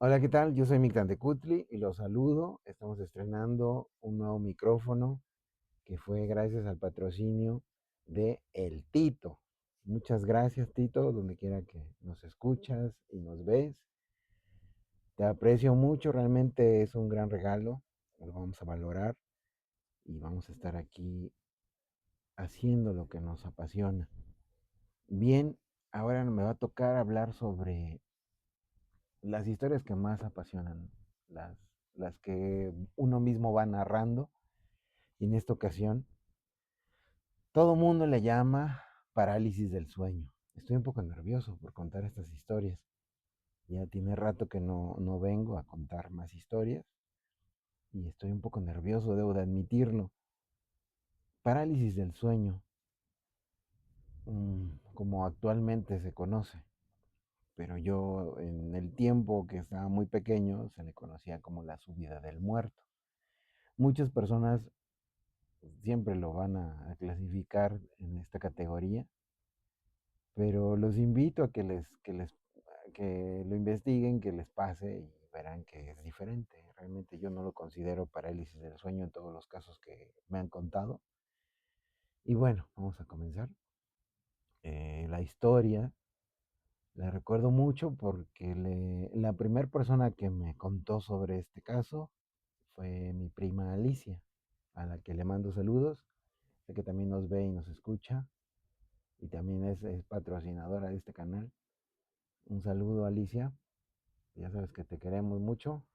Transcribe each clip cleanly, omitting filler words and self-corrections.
Hola, ¿qué tal? Yo soy Mictantecutli y los saludo. Estamos estrenando un nuevo micrófono que fue gracias al patrocinio de El Tito. Muchas gracias, Tito, donde quiera que nos escuchas y nos ves. Te aprecio mucho, realmente es un gran regalo. Lo vamos a valorar y vamos a estar aquí haciendo lo que nos apasiona. Bien, ahora me va a tocar hablar sobre las historias que más apasionan, las, las que uno mismo va narrando. Y en esta ocasión, todo mundo le llama parálisis del sueño. Estoy un poco nervioso por contar estas historias. Ya tiene rato que no vengo a contar más historias y estoy un poco nervioso, debo de admitirlo. Parálisis del sueño, como actualmente se conoce, pero yo en el tiempo que estaba muy pequeño se le conocía como la subida del muerto. Muchas personas siempre lo van a clasificar en esta categoría, pero los invito a que lo investiguen, que les pase y verán que es diferente. Realmente yo no lo considero parálisis del sueño en todos los casos que me han contado. Y bueno, vamos a comenzar. La historia la recuerdo mucho porque la primera persona que me contó sobre este caso fue mi prima Alicia, a la que le mando saludos. Sé que también nos ve y nos escucha y también es patrocinadora de este canal. Un saludo, Alicia. Ya sabes que te queremos mucho.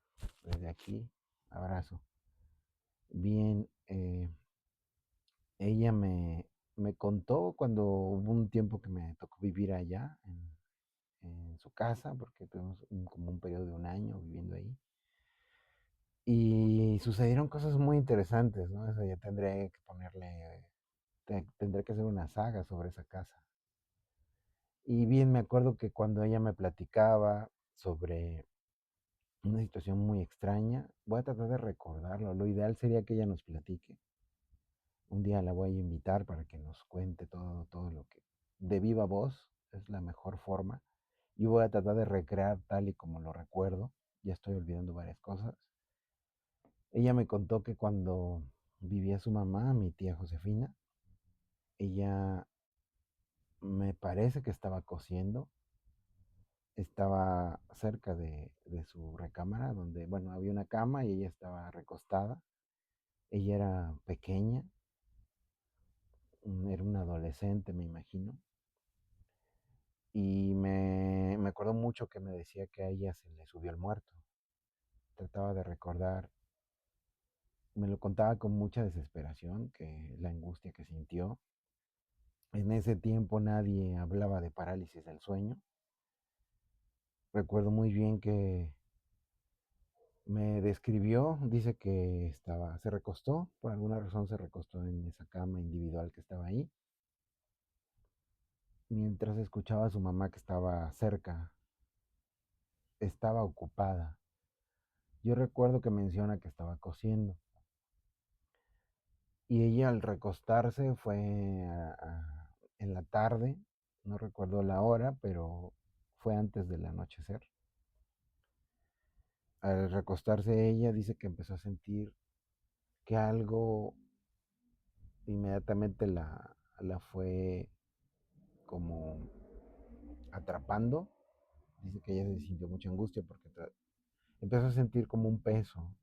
Desde aquí, abrazo. Bien, ella me contó cuando hubo un tiempo que me tocó vivir allá en su casa, porque tuvimos como un periodo de un año viviendo ahí. Y sucedieron cosas muy interesantes, ¿no? Eso ya tendré que ponerle, tendré que hacer una saga sobre esa casa. Y bien, me acuerdo que cuando ella me platicaba sobre una situación muy extraña, voy a tratar de recordarlo. Lo ideal sería que ella nos platique. Un día la voy a invitar para que nos cuente todo lo que de viva voz es la mejor forma. Yo voy a tratar de recrear tal y como lo recuerdo. Ya estoy olvidando varias cosas. Ella me contó que cuando vivía su mamá, mi tía Josefina, ella me parece que estaba cosiendo. Estaba cerca de su recámara, donde, bueno, había una cama y ella estaba recostada. Ella era pequeña, era una adolescente, me imagino. Y me acuerdo mucho que me decía que a ella se le subió el muerto. Trataba de recordar, me lo contaba con mucha desesperación, que la angustia que sintió. En ese tiempo nadie hablaba de parálisis del sueño. Recuerdo muy bien que me describió, dice que se recostó, por alguna razón se recostó en esa cama individual que estaba ahí, mientras escuchaba a su mamá que estaba cerca, estaba ocupada. Yo recuerdo que menciona que estaba cosiendo y ella al recostarse fue en la tarde, no recuerdo la hora, pero fue antes del anochecer. Al recostarse ella dice que empezó a sentir que algo inmediatamente la fue como atrapando. Dice que ella se sintió mucha angustia porque empezó a sentir como un peso.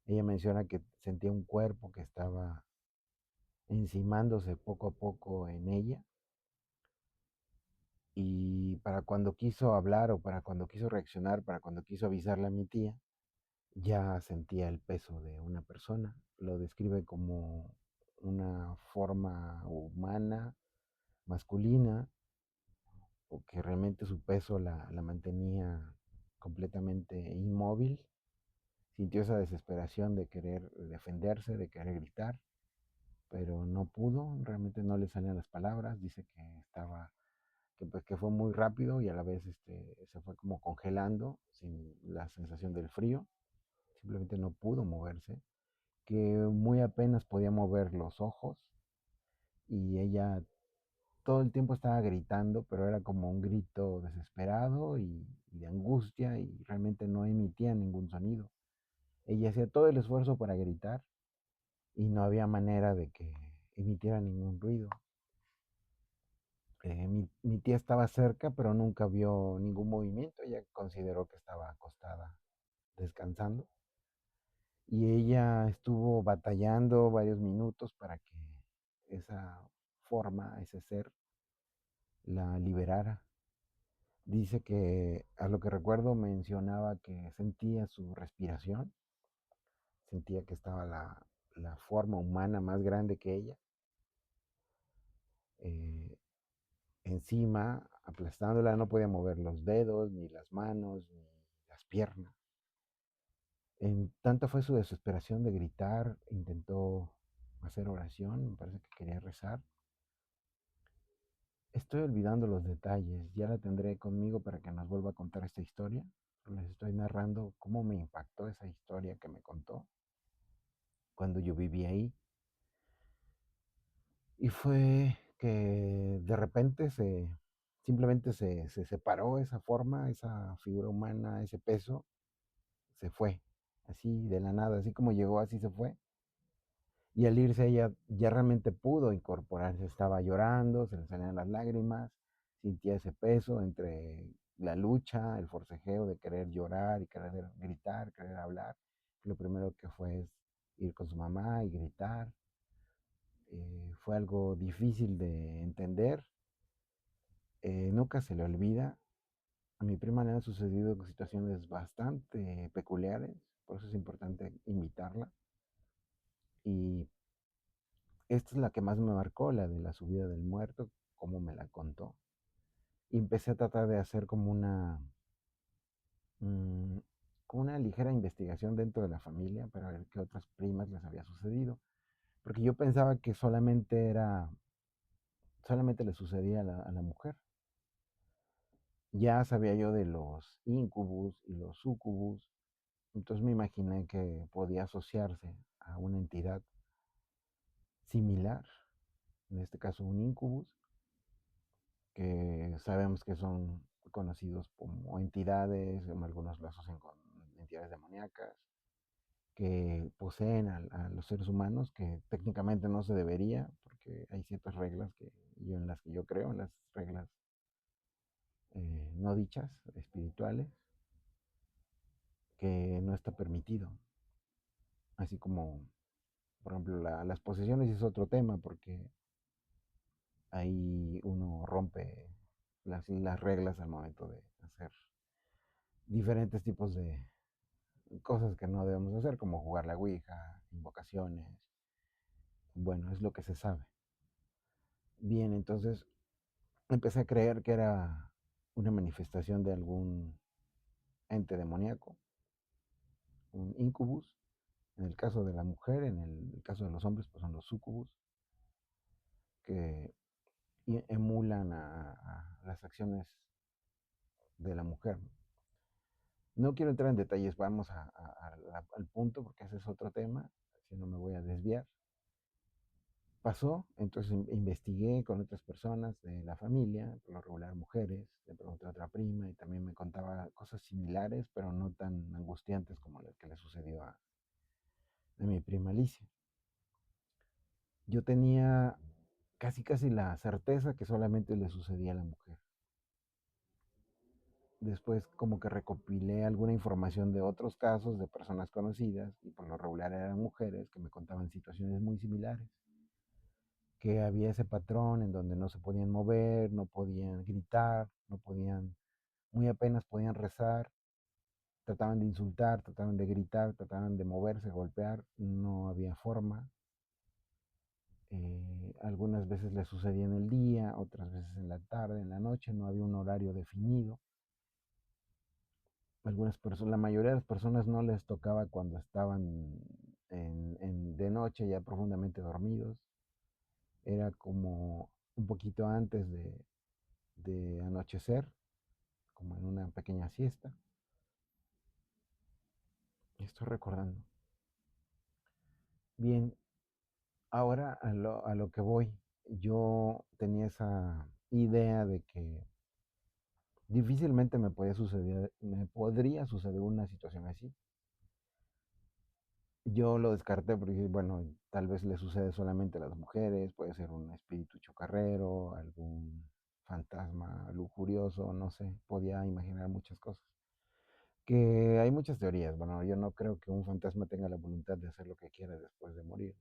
Ella menciona que sentía un cuerpo que estaba encimándose poco a poco en ella y para cuando quiso hablar o para cuando quiso reaccionar, para cuando quiso avisarle a mi tía, ya sentía el peso de una persona. Lo describe como una forma humana, masculina, o que realmente su peso la mantenía completamente inmóvil. Sintió esa desesperación de querer defenderse, de querer gritar, pero no pudo, realmente no le salían las palabras. Dice que estaba, que, pues, que fue muy rápido y a la vez se fue como congelando sin la sensación del frío, simplemente no pudo moverse, que muy apenas podía mover los ojos y ella todo el tiempo estaba gritando, pero era como un grito desesperado y de angustia y realmente no emitía ningún sonido. Ella hacía todo el esfuerzo para gritar y no había manera de que emitiera ningún ruido. Mi tía estaba cerca, pero nunca vio ningún movimiento. Ella consideró que estaba acostada, descansando. Y ella estuvo batallando varios minutos para que esa forma, ese ser, la liberara. Dice que, a lo que recuerdo, mencionaba que sentía su respiración, sentía que estaba la forma humana más grande que ella, eh, encima, aplastándola, no podía mover los dedos, ni las manos, ni las piernas. En tanto fue su desesperación de gritar, intentó hacer oración, me parece que quería rezar. Estoy olvidando los detalles, ya la tendré conmigo para que nos vuelva a contar esta historia. Les estoy narrando cómo me impactó esa historia que me contó cuando yo viví ahí. Y fue que de repente simplemente se separó esa forma, esa figura humana, ese peso, se fue, así de la nada, así como llegó, así se fue. Y al irse ella ya realmente pudo incorporarse, estaba llorando, se le salían las lágrimas, sentía ese peso entre la lucha, el forcejeo de querer llorar y querer gritar, querer hablar. Lo primero que fue es ir con su mamá y gritar. Fue algo difícil de entender. Nunca se le olvida. A mi prima le han sucedido situaciones bastante peculiares, por eso es importante invitarla. Y esta es la que más me marcó, la de la subida del muerto, como me la contó. Y empecé a tratar de hacer mm, como una ligera investigación dentro de la familia para ver qué otras primas les había sucedido. Porque yo pensaba que solamente le sucedía a la mujer. Ya sabía yo de los incubus y los sucubus, entonces me imaginé que podía asociarse a una entidad similar, en este caso un incubus, que sabemos que son conocidos como entidades, algunos lo asocian con entidades demoníacas, que poseen a los seres humanos, que técnicamente no se debería, porque hay ciertas reglas en las que yo creo, en las reglas no dichas, espirituales, que no está permitido. Así como, por ejemplo, las posesiones es otro tema, porque ahí uno rompe las reglas al momento de hacer diferentes tipos de cosas que no debemos hacer, como jugar la ouija, invocaciones. Bueno, es lo que se sabe. Bien, entonces empecé a creer que era una manifestación de algún ente demoníaco, un incubus. En el caso de la mujer, en el caso de los hombres, pues son los sucubus, que emulan a las acciones de la mujer. No quiero entrar en detalles, vamos al punto, porque ese es otro tema, si no me voy a desviar. Pasó, entonces investigué con otras personas de la familia, por lo regular mujeres, le pregunté a otra prima y también me contaba cosas similares, pero no tan angustiantes como las que le sucedió a mi prima Alicia. Yo tenía casi la certeza que solamente le sucedía a la mujer. Después como que recopilé alguna información de otros casos de personas conocidas, y por lo regular eran mujeres que me contaban situaciones muy similares, que había ese patrón en donde no se podían mover, no podían gritar, no podían, muy apenas podían rezar, trataban de insultar, trataban de gritar, trataban de moverse, golpear, no había forma. Algunas veces les sucedía en el día, otras veces en la tarde, en la noche, no había un horario definido. Algunas personas, la mayoría de las personas no les tocaba cuando estaban de noche ya profundamente dormidos. Era como un poquito antes de anochecer, como en una pequeña siesta. Estoy recordando. Bien, ahora a lo que voy. Yo tenía esa idea de que difícilmente me podría suceder una situación así. Yo lo descarté porque dije, bueno, tal vez le sucede solamente a las mujeres, puede ser un espíritu chocarrero, algún fantasma lujurioso, no sé, podía imaginar muchas cosas. Que hay muchas teorías. Bueno, yo no creo que un fantasma tenga la voluntad de hacer lo que quiera después de morir.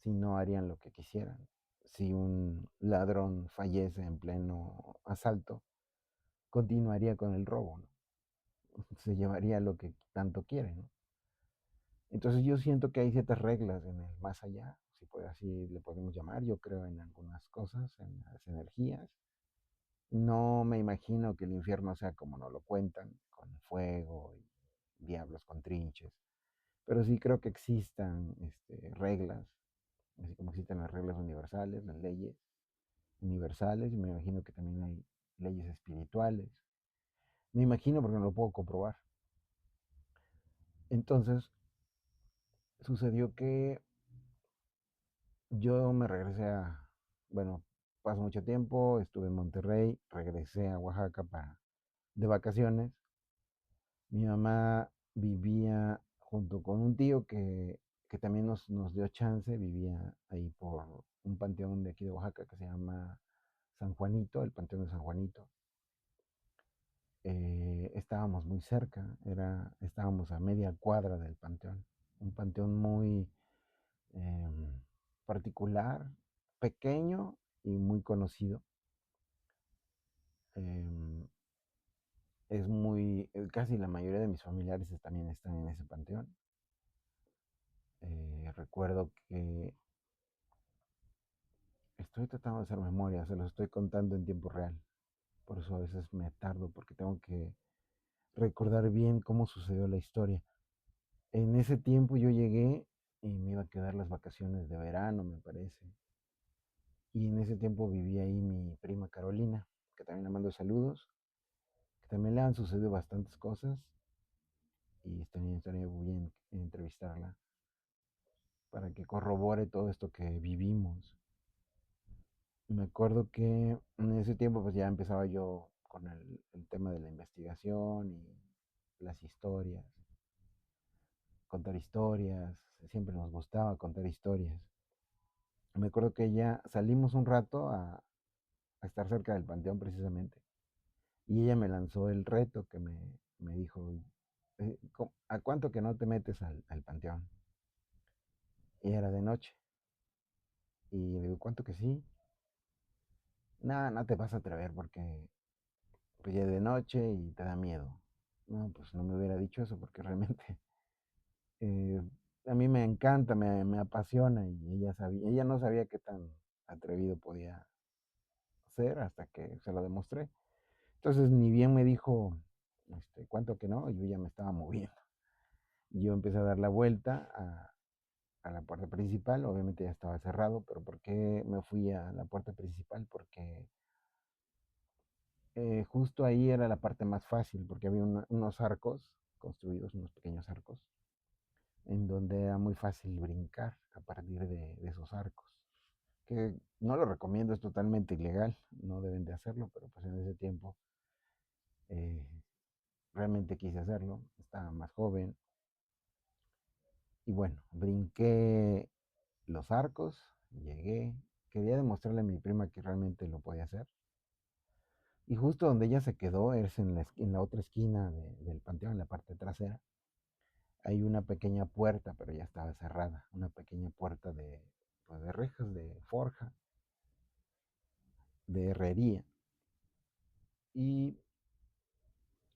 Si no harían lo que quisieran. Si un ladrón fallece en pleno asalto, continuaría con el robo, ¿no? Se llevaría lo que tanto quiere, ¿no? Entonces yo siento que hay ciertas reglas en el más allá, si puede, así le podemos llamar. Yo creo en algunas cosas, en las energías. No me imagino que el infierno sea como nos lo cuentan, con fuego y diablos con trinches. Pero sí creo que existan reglas, así como existen las reglas universales, las leyes universales, y me imagino que también hay leyes espirituales. Me imagino porque no lo puedo comprobar. Entonces, sucedió que yo me regresé bueno, pasó mucho tiempo, estuve en Monterrey, regresé a Oaxaca de vacaciones. Mi mamá vivía junto con un tío que también nos dio chance, vivía ahí por un panteón de aquí de Oaxaca que se llama San Juanito, el Panteón de San Juanito. Estábamos muy cerca, estábamos a media cuadra del panteón, un panteón muy em, particular, pequeño y muy conocido. Em, casi la mayoría de mis familiares también están en ese panteón. Recuerdo que estoy tratando de hacer memoria, se lo estoy contando en tiempo real. Por eso a veces me tardo, porque tengo que recordar bien cómo sucedió la historia. En ese tiempo yo llegué y me iba a quedar las vacaciones de verano, me parece. Y en ese tiempo vivía ahí mi prima Carolina, que también le mando saludos, que también le han sucedido bastantes cosas y estaría muy bien entrevistarla para que corrobore todo esto que vivimos. Me acuerdo que en ese tiempo pues ya empezaba yo con el tema de la investigación y las historias, contar historias, siempre nos gustaba contar historias. Me acuerdo que ya salimos un rato a estar cerca del panteón precisamente y ella me lanzó el reto me dijo, ¿a cuánto que no te metes al panteón? Y era de noche. Y le digo, ¿cuánto que sí? No, no te vas a atrever porque pues ya es de noche y te da miedo. No, pues no me hubiera dicho eso porque realmente eh, a mí me encanta, me apasiona y ella no sabía qué tan atrevido podía ser hasta que se lo demostré. Entonces ni bien me dijo cuánto que no, yo ya me estaba moviendo. Yo empecé a dar la vuelta a la puerta principal, obviamente ya estaba cerrado, pero ¿por qué me fui a la puerta principal? Porque justo ahí era la parte más fácil, porque había unos arcos construidos, unos pequeños arcos, en donde era muy fácil brincar a partir de esos arcos. Que no lo recomiendo, es totalmente ilegal, no deben de hacerlo, pero pues en ese tiempo eh, realmente quise hacerlo, estaba más joven. Y bueno, brinqué los arcos, llegué, quería demostrarle a mi prima que realmente lo podía hacer. Y justo donde ella se quedó es en la otra esquina del panteón, en la parte trasera. Hay una pequeña puerta, pero ya estaba cerrada, una pequeña puerta pues, de rejas, de forja, de herrería. Y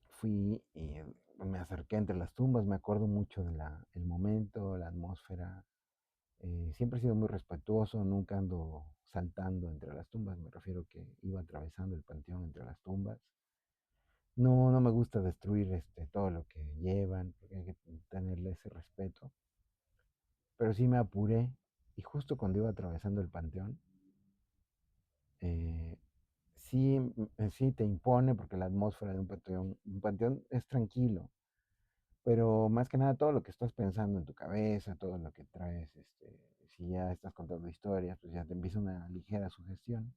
fui y me acerqué entre las tumbas, me acuerdo mucho el momento, la atmósfera. Siempre he sido muy respetuoso, nunca ando saltando entre las tumbas, me refiero que iba atravesando el panteón entre las tumbas. No, no me gusta destruir todo lo que llevan, porque hay que tenerle ese respeto. Pero sí me apuré y justo cuando iba atravesando el panteón, eh, sí, sí te impone porque la atmósfera de un panteón es tranquilo, pero más que nada todo lo que estás pensando en tu cabeza, todo lo que traes, si ya estás contando historias, pues ya te empieza una ligera sugestión.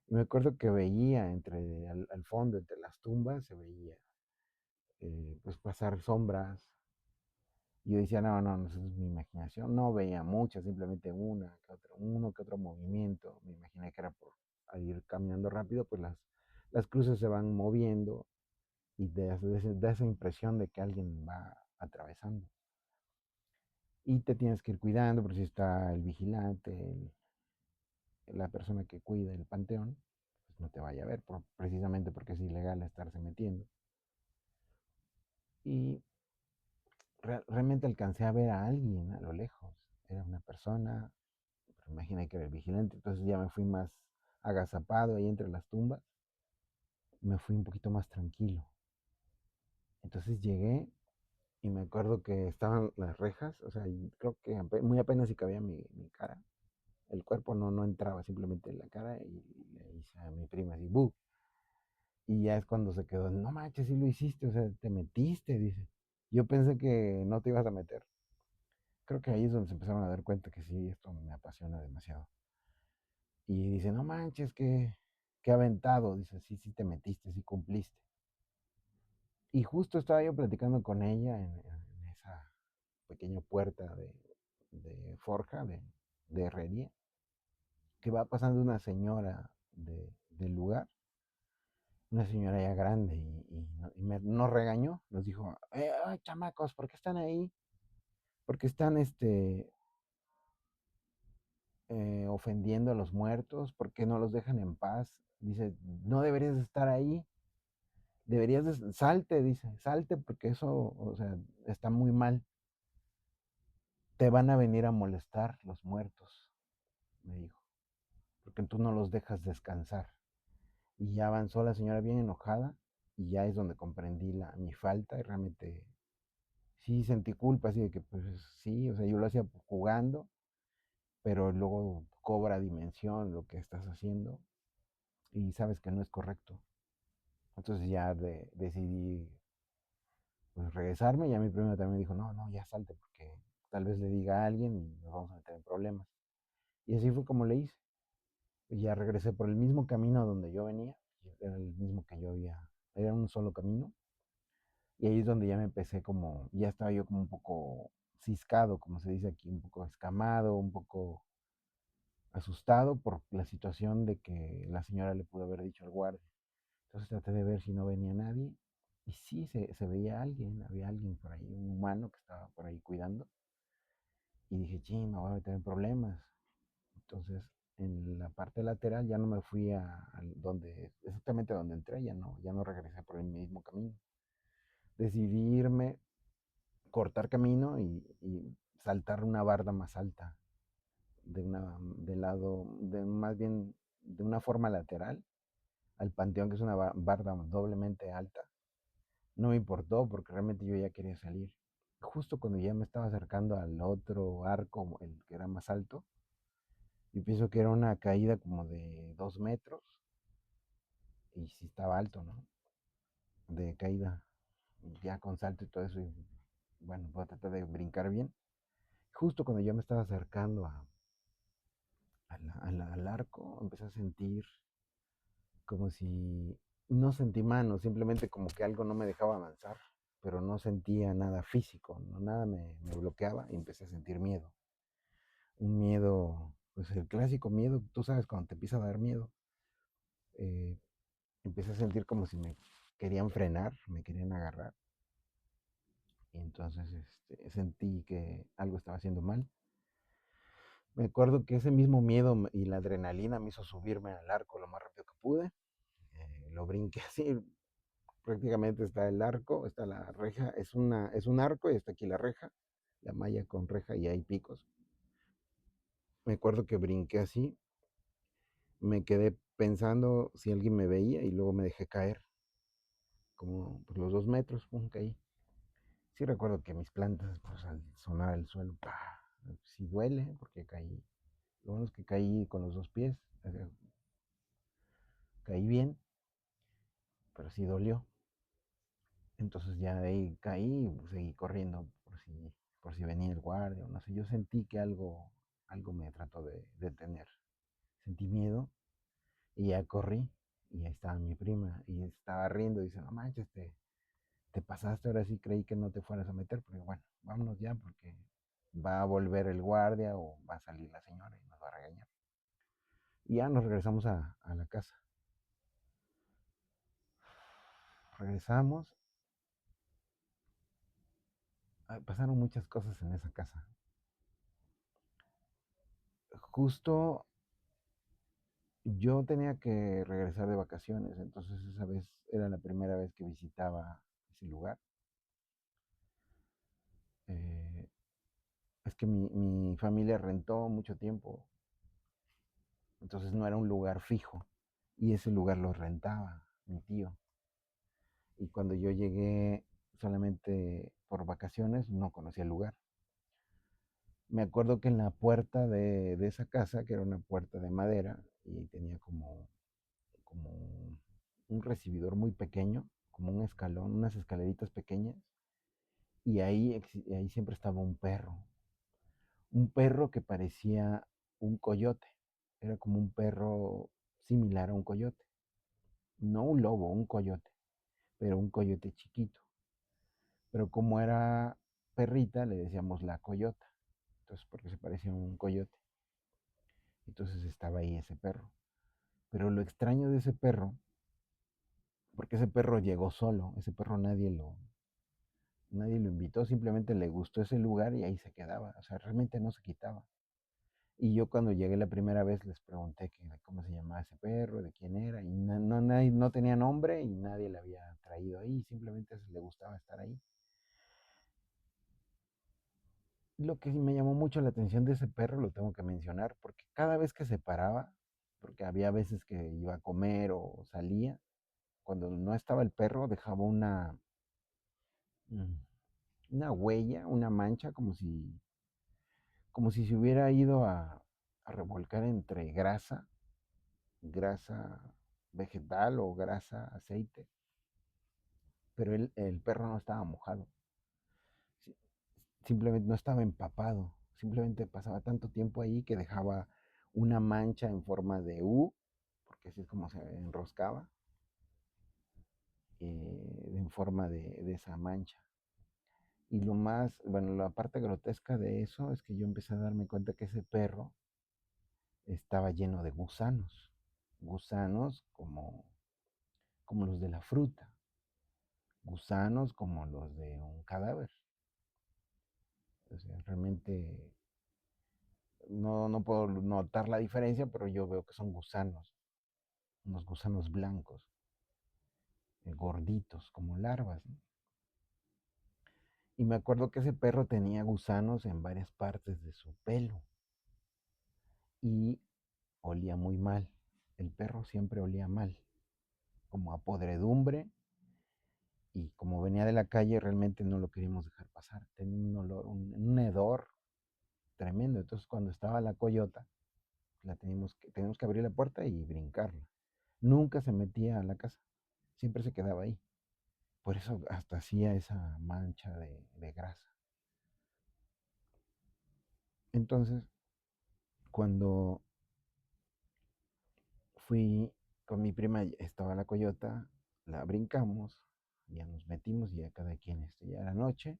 Y me acuerdo que veía al fondo, entre las tumbas, se veía pues pasar sombras. Y yo decía, no, no, no, eso es mi imaginación. No veía muchas, simplemente uno que otro movimiento. Me imaginé que era por al ir caminando rápido, pues las cruces se van moviendo y da esa impresión de que alguien va atravesando. Y te tienes que ir cuidando, por si está el vigilante, la persona que cuida el panteón, pues no te vaya a ver, precisamente porque es ilegal estarse metiendo. Y realmente alcancé a ver a alguien a lo lejos. Era una persona, pero imaginé que era el vigilante, entonces ya me fui más agazapado ahí entre las tumbas, me fui un poquito más tranquilo. Entonces llegué y me acuerdo que estaban las rejas, o sea, y creo que muy apenas si cabía mi cara. El cuerpo no entraba, simplemente la cara, y le hice a mi prima así, ¡bu! Y ya es cuando se quedó, no manches, sí lo hiciste, o sea, te metiste, dice. Yo pensé que no te ibas a meter. Creo que ahí es donde se empezaron a dar cuenta que sí, esto me apasiona demasiado. Y dice, no manches, que aventado. Dice, sí, sí te metiste, sí cumpliste. Y justo estaba yo platicando con ella en esa pequeña puerta de forja, de herrería, que va pasando una señora del lugar, una señora ya grande, nos regañó, nos dijo, ay, chamacos, ¿por qué están ahí? ¿Por qué están ofendiendo a los muertos? ¿Por qué no los dejan en paz? Dice, no deberías estar ahí, salte, dice, salte porque eso, o sea, está muy mal. Te van a venir a molestar los muertos, me dijo, porque tú no los dejas descansar. Y ya avanzó la señora bien enojada y ya es donde comprendí mi falta y realmente sí sentí culpa, así de que pues sí, o sea, yo lo hacía jugando, pero luego cobra dimensión lo que estás haciendo y sabes que no es correcto. Entonces ya decidí pues regresarme y a mi prima también dijo, no, no, ya salte porque tal vez le diga a alguien y nos vamos a meter en problemas. Y así fue como le hice. Y ya regresé por el mismo camino donde yo venía, era el mismo que yo había, era un solo camino. Y ahí es donde ya me empecé como, ya estaba yo como un poco ciscado, como se dice aquí, un poco escamado, un poco asustado por la situación de que la señora le pudo haber dicho al guardia. Entonces traté de ver si no venía nadie. Y sí, se veía alguien, había alguien por ahí, un humano que estaba por ahí cuidando. Y dije, ching, me voy a meter en problemas. Entonces, en la parte lateral ya no me fui exactamente donde entré, ya no regresé por el mismo camino. Decidí irme, cortar camino y saltar una barda más alta, del lado, más bien de una forma lateral al panteón, que es una barda doblemente alta. No me importó porque realmente yo ya quería salir. Justo cuando ya me estaba acercando al otro arco, el que era más alto, yo pienso que era una caída como de 2 metros y sí estaba alto, ¿no? De caída, ya con salto y todo eso. Y bueno, voy a tratar de brincar bien. Justo cuando yo me estaba acercando al arco, empecé a sentir como si no sentí mano, simplemente como que algo no me dejaba avanzar, pero no sentía nada físico, no, nada me bloqueaba y empecé a sentir miedo. Un miedo, pues el clásico miedo, tú sabes, cuando te empieza a dar miedo, eh, empecé a sentir como si me querían frenar, me querían agarrar. Y entonces sentí que algo estaba haciendo mal. Me acuerdo que ese mismo miedo y la adrenalina me hizo subirme al arco lo más rápido que pude. Lo brinqué así, prácticamente está el arco, está la reja, es un arco y está aquí la reja, la malla con reja y hay picos. Me acuerdo que brinqué así, me quedé pensando si alguien me veía y luego me dejé caer, como por los 2 metros, pum, caí. Sí recuerdo que mis plantas, pues al sonar el suelo, ¡pah! Sí duele porque caí. Lo bueno es que caí con los dos pies, caí bien, pero sí dolió. Entonces ya de ahí caí y pues, seguí corriendo por si venía el guardia o no sé. Yo sentí que algo me trató de detener. Sentí miedo Y ya corrí y ahí estaba mi prima y estaba riendo y dice, no manches, te pasaste, ahora sí creí que no te fueras a meter, pero bueno, vámonos ya porque va a volver el guardia o va a salir la señora y nos va a regañar. Y ya nos regresamos a la casa. Regresamos, pasaron muchas cosas en esa casa. Justo yo tenía que regresar de vacaciones, entonces esa vez era la primera vez que visitaba ese lugar. Eh, es que mi familia rentó mucho tiempo, entonces no era un lugar fijo y ese lugar lo rentaba mi tío. Y cuando yo llegué solamente por vacaciones, no conocía el lugar. Me acuerdo que en la puerta de esa casa, que era una puerta de madera y tenía como un recibidor muy pequeño, como un escalón, unas escaleritas pequeñas, y ahí siempre estaba un perro que parecía un coyote, era como un perro similar a un coyote, no un lobo, un coyote, pero un coyote chiquito, pero como era perrita le decíamos la coyota, entonces porque se parecía a un coyote, entonces estaba ahí ese perro, pero lo extraño de ese perro, porque ese perro llegó solo, ese perro nadie lo invitó, simplemente le gustó ese lugar y ahí se quedaba, o sea, realmente no se quitaba. Y yo cuando llegué la primera vez les pregunté de cómo se llamaba ese perro, de quién era, y no tenía nombre y nadie le había traído ahí, simplemente le gustaba estar ahí. Lo que me llamó mucho la atención de ese perro, lo tengo que mencionar, porque cada vez que se paraba, porque había veces que iba a comer o salía, cuando no estaba el perro dejaba mm, una huella, una mancha, como si se hubiera ido a revolcar entre grasa vegetal o grasa, aceite, pero el perro no estaba mojado, simplemente no estaba empapado, simplemente pasaba tanto tiempo ahí que dejaba una mancha en forma de U, porque así es como se enroscaba, en forma de esa mancha. Y lo más, bueno, la parte grotesca de eso es que yo empecé a darme cuenta que ese perro estaba lleno de gusanos, gusanos como los de la fruta, gusanos como los de un cadáver. O sea, realmente no puedo notar la diferencia, pero yo veo que son gusanos, unos gusanos blancos, gorditos, como larvas, ¿no? Y me acuerdo que ese perro tenía gusanos en varias partes de su pelo y olía muy mal. El perro siempre olía mal, como a podredumbre, y como venía de la calle realmente no lo queríamos dejar pasar. Tenía un olor, un hedor tremendo. Entonces cuando estaba la coyota, teníamos que abrir la puerta y brincarla. Nunca se metía a la casa, siempre se quedaba ahí. Por eso hasta hacía esa mancha de grasa. Entonces, cuando fui con mi prima, estaba la coyota, la brincamos, ya nos metimos y ya cada quien, ya era noche,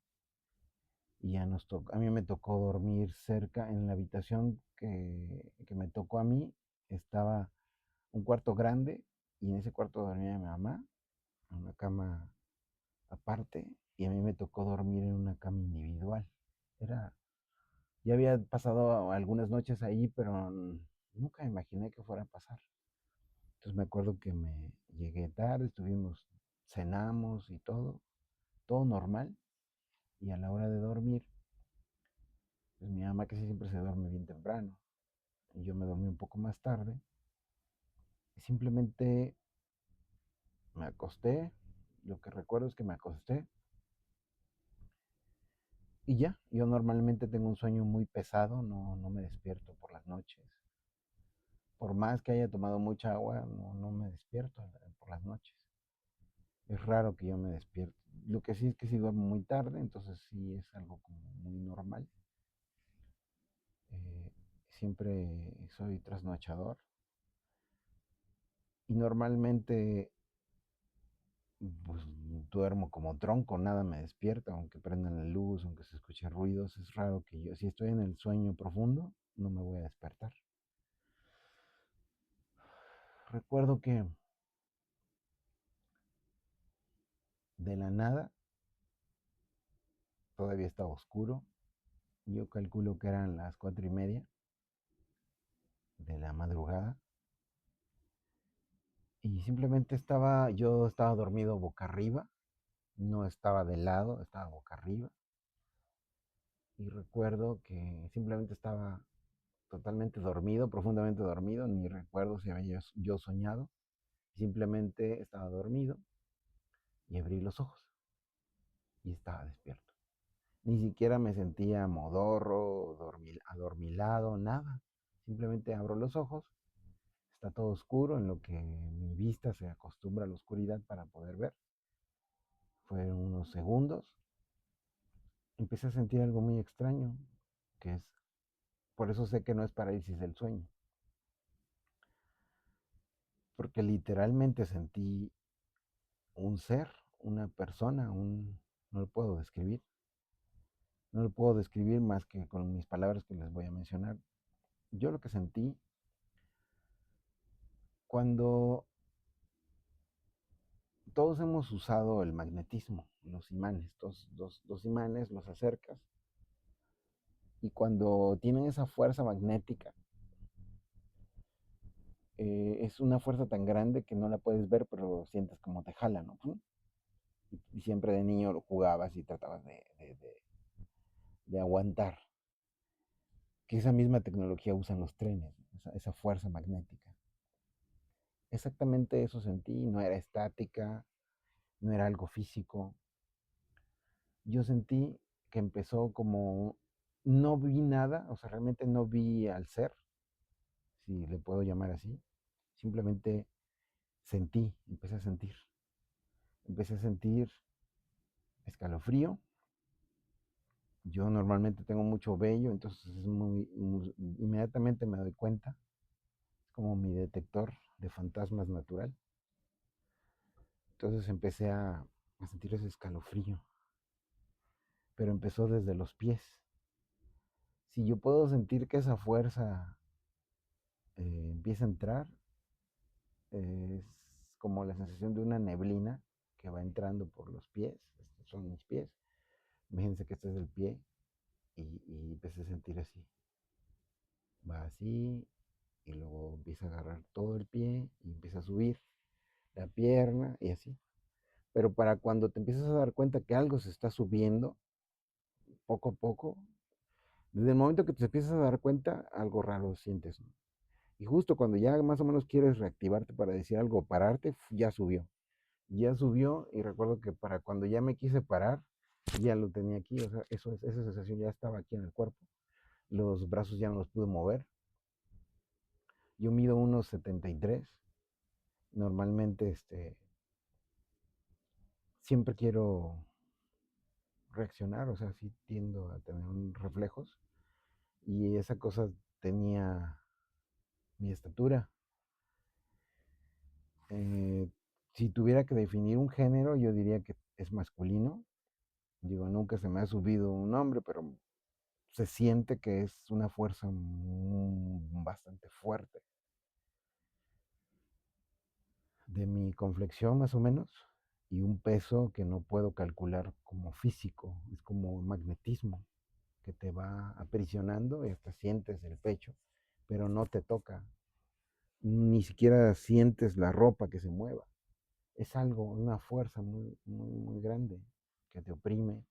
y ya nos tocó, a mí me tocó dormir cerca en la habitación que me tocó a mí, estaba un cuarto grande y en ese cuarto dormía mi mamá, en una cama aparte, y a mí me tocó dormir en una cama individual. Era, ya había pasado algunas noches ahí, pero nunca me imaginé que fuera a pasar. Entonces me acuerdo que me llegué tarde, cenamos y todo normal, y a la hora de dormir, pues mi mamá casi siempre se duerme bien temprano, y yo me dormí un poco más tarde, y simplemente me acosté, lo que recuerdo es que me acosté, y ya, yo normalmente tengo un sueño muy pesado, no me despierto por las noches. Por más que haya tomado mucha agua, no me despierto por las noches. Es raro que yo me despierte. Lo que sí es que sí duermo muy tarde, entonces sí es algo como muy normal. Eh, Siempre soy trasnochador. y normalmente pues duermo como tronco, nada me despierta, aunque prendan la luz, aunque se escuchen ruidos, es raro que yo, si estoy en el sueño profundo, no me voy a despertar. Recuerdo que de la nada todavía estaba oscuro, yo calculo que eran las 4:30 de la madrugada, y simplemente yo estaba dormido boca arriba, no estaba de lado, estaba boca arriba, y recuerdo que simplemente estaba totalmente dormido, profundamente dormido, ni recuerdo si había yo soñado, simplemente estaba dormido y abrí los ojos y estaba despierto. Ni siquiera me sentía modorro, adormilado, nada. Simplemente abro los ojos, está todo oscuro en lo que mi vista se acostumbra a la oscuridad para poder ver. Fueron unos segundos, empecé a sentir algo muy extraño, que es, por eso sé que no es parálisis del sueño, porque literalmente sentí un ser, una persona, no lo puedo describir. No lo puedo describir más que con mis palabras que les voy a mencionar. Yo lo que sentí cuando todos hemos usado el magnetismo, los imanes, dos imanes los acercas y cuando tienen esa fuerza magnética, es una fuerza tan grande que no la puedes ver, pero sientes como te jala, ¿no? Y siempre de niño lo jugabas y tratabas de aguantar. Que esa misma tecnología usan los trenes, esa fuerza magnética. Exactamente eso sentí, no era estática, no era algo físico. Yo sentí que empezó como, no vi nada, o sea, realmente no vi al ser, si le puedo llamar así, simplemente empecé a sentir escalofrío. Yo normalmente tengo mucho vello, entonces inmediatamente me doy cuenta, es como mi detector de fantasmas natural. Entonces empecé a sentir ese escalofrío, pero empezó desde los pies. Si yo puedo sentir que esa fuerza empieza a entrar, es como la sensación de una neblina que va entrando por los pies. Estos son mis pies. Imagínense que este es el pie y empecé a sentir así. Va así y luego empieza a agarrar todo el pie y empieza a subir la pierna y así. Pero para cuando te empiezas a dar cuenta que algo se está subiendo, poco a poco, desde el momento que te empiezas a dar cuenta, algo raro sientes, ¿no? Y justo cuando ya más o menos quieres reactivarte para decir algo, pararte, ya subió. Ya subió y recuerdo que para cuando ya me quise parar, ya lo tenía aquí, o sea, esa sensación ya estaba aquí en el cuerpo. Los brazos ya no los pude mover. Yo mido unos 73. Normalmente siempre quiero reaccionar, o sea, sí tiendo a tener reflejos. Y esa cosa tenía mi estatura. Eh, si tuviera que definir un género, yo diría que es masculino. Digo, nunca se me ha subido un hombre, pero se siente que es una fuerza bastante fuerte. De mi complexión más o menos, y un peso que no puedo calcular como físico, es como magnetismo que te va aprisionando y hasta sientes el pecho, pero no te toca, ni siquiera sientes la ropa que se mueva. Es algo, una fuerza muy, muy, muy grande que te oprime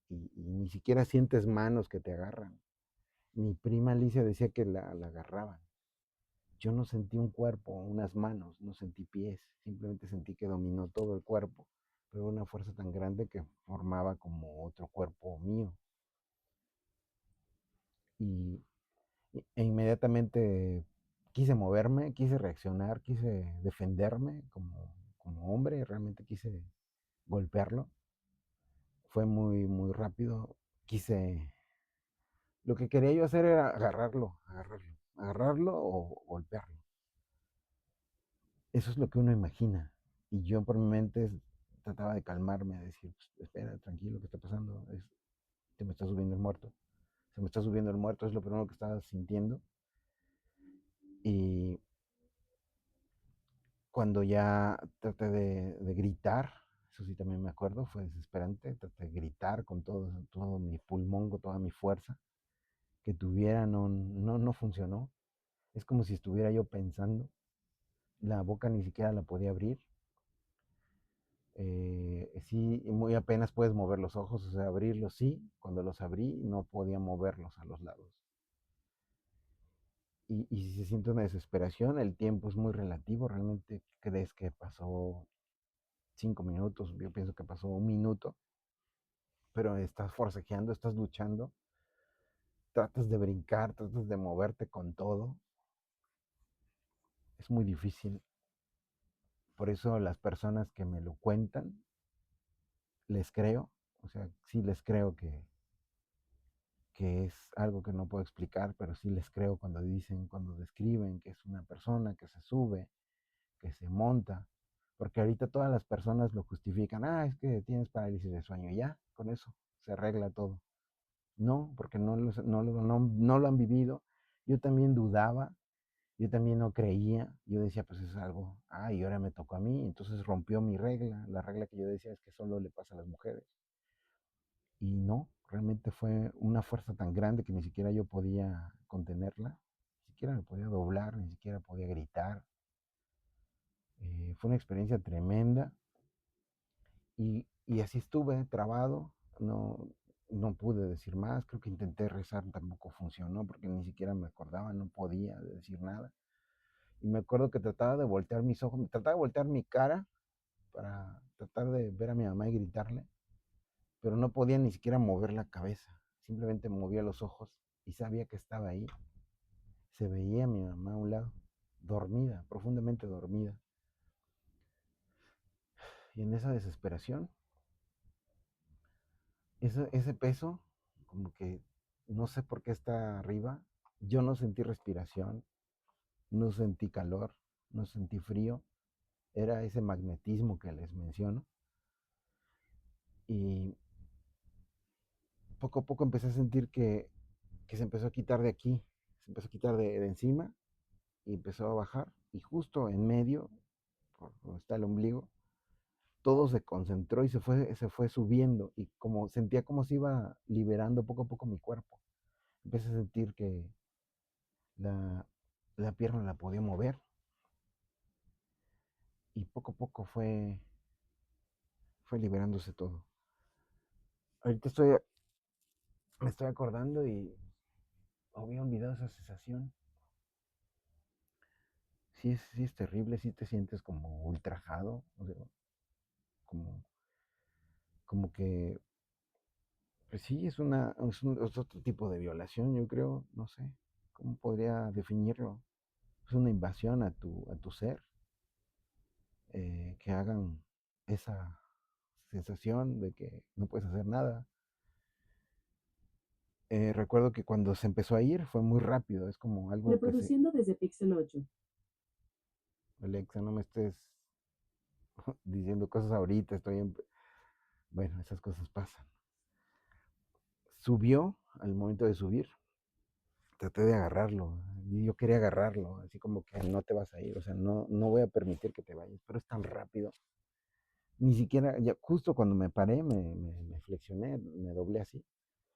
y ni siquiera sientes manos que te agarran. Mi prima Alicia decía que la agarraban. Yo no sentí un cuerpo, unas manos, no sentí pies, simplemente sentí que dominó todo el cuerpo, pero una fuerza tan grande que formaba como otro cuerpo mío. Y, e inmediatamente quise moverme, quise reaccionar, quise defenderme como hombre, realmente quise golpearlo. Fue muy, muy rápido. Lo que quería yo hacer era agarrarlo o golpearlo. Eso es lo que uno imagina. Y yo por mi mente trataba de calmarme, de decir, "Pues, espera, tranquilo, ¿qué está pasando? Se me está subiendo el muerto. Se me está subiendo el muerto, es lo primero que estaba sintiendo. Y cuando ya traté de gritar, eso sí también me acuerdo, fue desesperante, traté de gritar con todo mi pulmón, con toda mi fuerza que tuviera, no funcionó. Es como si estuviera yo pensando, la boca ni siquiera la podía abrir. Sí, muy apenas puedes mover los ojos, o sea, abrirlos sí, cuando los abrí no podía moverlos a los lados. Y si se siente una desesperación, el tiempo es muy relativo, realmente crees que pasó 5 minutos, yo pienso que pasó un minuto, pero estás forcejeando, estás luchando, tratas de brincar, tratas de moverte con todo, es muy difícil. Por eso las personas que me lo cuentan, les creo, o sea, sí les creo que es algo que no puedo explicar, pero sí les creo cuando dicen, cuando describen que es una persona que se sube, que se monta, porque ahorita todas las personas lo justifican, es que tienes parálisis de sueño, ya, con eso se arregla todo. No, porque no lo han vivido. Yo también dudaba, yo también no creía, yo decía, pues es algo, y ahora me tocó a mí, entonces rompió mi regla, la regla que yo decía es que solo le pasa a las mujeres. Y no, realmente fue una fuerza tan grande que ni siquiera yo podía contenerla, ni siquiera me podía doblar, ni siquiera podía gritar. Fue una experiencia tremenda y así estuve trabado, no pude decir más, creo que intenté rezar, tampoco funcionó porque ni siquiera me acordaba, no podía decir nada. Y me acuerdo que trataba de voltear mis ojos, trataba de voltear mi cara para tratar de ver a mi mamá y gritarle, pero no podía ni siquiera mover la cabeza, simplemente movía los ojos y sabía que estaba ahí. Se veía a mi mamá a un lado, dormida, profundamente dormida. Y en esa desesperación, ese peso, como que no sé por qué está arriba, yo no sentí respiración, no sentí calor, no sentí frío, era ese magnetismo que les menciono. Y poco a poco empecé a sentir que se empezó a quitar de aquí, se empezó a quitar de encima y empezó a bajar. Y justo en medio, por donde está el ombligo, todo se concentró y se fue subiendo. Y como sentía como se iba liberando poco a poco mi cuerpo. Empecé a sentir que la, la pierna la podía mover. Y poco a poco fue liberándose todo. Ahorita me estoy acordando y había olvidado esa sensación. Sí es terrible, sí te sientes como ultrajado, o sea, como, como que, pues sí, es otro tipo de violación, yo creo, no sé, ¿cómo podría definirlo? Es una invasión a tu ser, que hagan esa sensación de que no puedes hacer nada. Recuerdo que cuando se empezó a ir fue muy rápido, es como algo que se... Reproduciendo desde Pixel 8. Alexa, no me estés diciendo cosas ahorita, Bueno, esas cosas pasan. Subió al momento de subir, traté de agarrarlo, y yo quería agarrarlo, así como que no te vas a ir, o sea, no voy a permitir que te vayas, pero es tan rápido. Ni siquiera, ya justo cuando me paré, me flexioné, me doblé así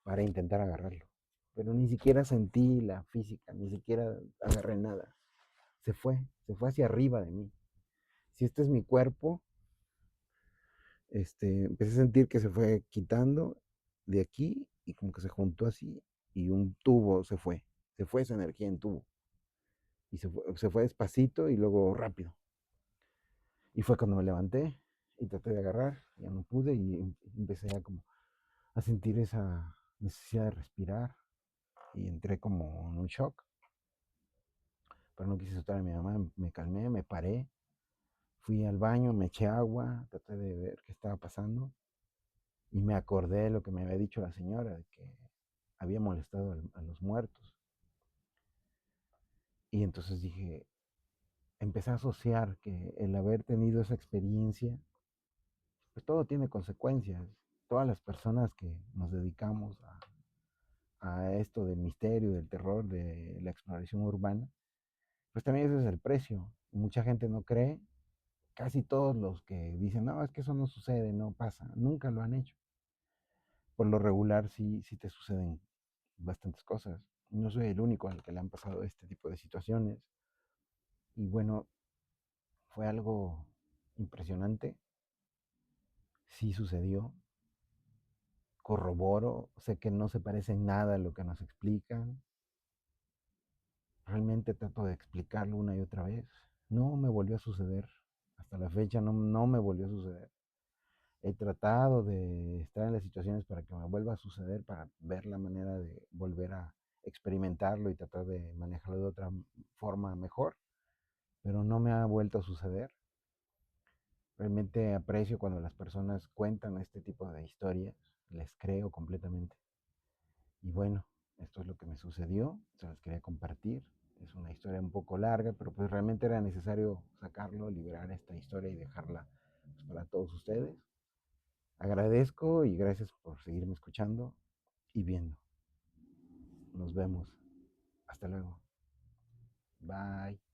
para intentar agarrarlo. Pero ni siquiera sentí la física, ni siquiera agarré nada. Se fue hacia arriba de mí. Si este es mi cuerpo, empecé a sentir que se fue quitando de aquí y como que se juntó así y un tubo se fue esa energía en tubo y se fue despacito y luego rápido. Y fue cuando me levanté y traté de agarrar, ya no pude y empecé a sentir esa necesidad de respirar y entré como en un shock, pero no quise asustar a mi mamá, me calmé, me paré, fui al baño, me eché agua, traté de ver qué estaba pasando y me acordé de lo que me había dicho la señora, de que había molestado a los muertos. Y entonces dije, empecé a asociar que el haber tenido esa experiencia, pues todo tiene consecuencias. Todas las personas que nos dedicamos a esto del misterio, del terror, de la exploración urbana, pues también ese es el precio. Mucha gente no cree, casi todos los que dicen, no, es que eso no sucede, no pasa, nunca lo han hecho. Por lo regular sí te suceden bastantes cosas. No soy el único al que le han pasado este tipo de situaciones. Y bueno, fue algo impresionante. Sí sucedió. Corroboro, sé que no se parece en nada a lo que nos explican. Realmente trato de explicarlo una y otra vez. No me volvió a suceder. Hasta la fecha no me volvió a suceder. He tratado de estar en las situaciones para que me vuelva a suceder, para ver la manera de volver a experimentarlo y tratar de manejarlo de otra forma mejor, pero no me ha vuelto a suceder. Realmente aprecio cuando las personas cuentan este tipo de historias, les creo completamente. Y bueno, esto es lo que me sucedió, se las quería compartir. Es una historia un poco larga, pero pues realmente era necesario sacarlo, liberar esta historia y dejarla pues, para todos ustedes. Agradezco y gracias por seguirme escuchando y viendo. Nos vemos. Hasta luego. Bye.